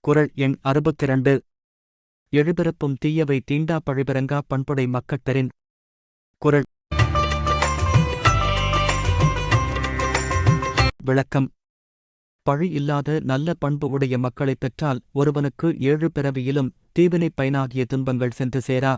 குறள் எண் 62. எழுபிறப்பும் தீயவை தீண்டா பழிபிறங்கா பண்புடை மக்கட்பெறின். குறள். விளக்கம். பழி இல்லாத நல்ல பண்பு உடைய மக்களைப் பெற்றால் ஒருவனுக்கு 7 பிறவியிலும் தீவினைப் பயனாகிய துன்பங்கள் சென்று சேரா.